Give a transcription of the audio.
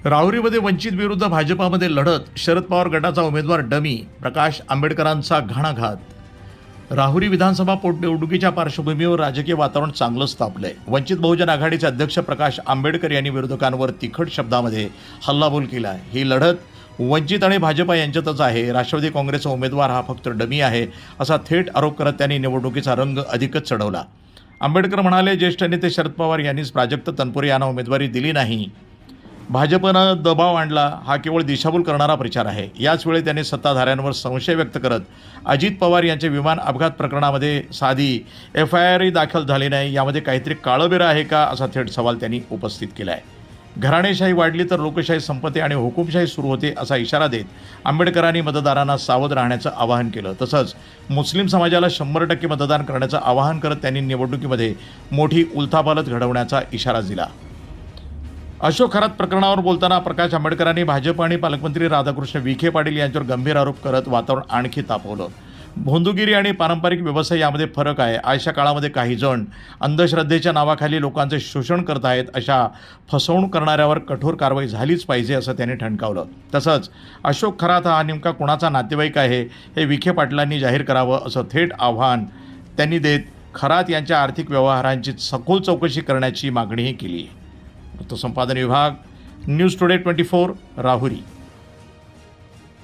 राहुरीमध्ये वंचित विरुद्ध भाजपामध्ये लढत, शरद पवार गटाचा उमेदवार डमी, प्रकाश आंबेडकरांचा घणाघात. राहुरी विधानसभा पोटनिवडणुकीच्या पार्श्वभूमीवर राजकीय वातावरण चांगलंच तापलंय. वंचित बहुजन आघाडीचे अध्यक्ष प्रकाश आंबेडकर यांनी विरोधकांवर तिखट शब्दामध्ये हल्लाबोल केला. ही लढत वंचित आणि भाजपा यांच्यातच आहे. राष्ट्रवादी काँग्रेसचा उमेदवार हा फक्त डमी आहे, असा थेट आरोप करत त्यांनी निवडणुकीचा रंग अधिकच चढवला. आंबेडकर म्हणाले, ज्येष्ठ नेते शरद पवार यांनीच प्राजक्त तनपुरे यांना उमेदवारी दिली नाही. भाजपनं दबाव आणला, हा केवळ दिशाभूल करणारा प्रचार आहे. याचवेळी त्यांनी सत्ताधाऱ्यांवर संशय व्यक्त करत अजित पवार यांच्या विमान अपघात प्रकरणामध्ये साधी FIR दाखल झाली नाही, यामध्ये काहीतरी काळबेरं आहे का, असा थेट सवाल त्यांनी उपस्थित केला आहे. घराणेशाही वाढली तर लोकशाही संपते आणि हुकुमशाही सुरू होते, असा इशारा देत आंबेडकरांनी मतदारांना सावध राहण्याचं आवाहन केलं. तसंच मुस्लिम समाजाला 100% मतदान करण्याचं आवाहन करत त्यांनी निवडणुकीमध्ये मोठी उलथापालथ घडवण्याचा इशारा दिला. अशोक खरात प्रकरणावर बोलताना प्रकाश आंबेडकरांनी भाजप आणि पालकमंत्री राधाकृष्ण विखे पाटील यांच्यावर गंभीर आरोप करत वातावरण आणखी तापवलं. भोंदूगिरी आणि पारंपरिक व्यवसाय यामध्ये फरक आहे. आजच्या काळामध्ये काही जण अंधश्रद्धेच्या नावाखाली लोकांचे शोषण करत आहेत. अशा फसवणूक करणाऱ्यावर कठोर कारवाई झालीच पाहिजे, असं त्यांनी ठणकावलं. तसंच अशोक खरात हा नेमका कोणाचा नातेवाईक आहे हे विखे पाटलांनी जाहीर करावं, असं थेट आव्हान त्यांनी देत खरात यांच्या आर्थिक व्यवहारांची सखोल चौकशी करण्याची मागणीही केली. वृत्तसंपादन विभाग, न्यूज टुडे 24, राहुरी.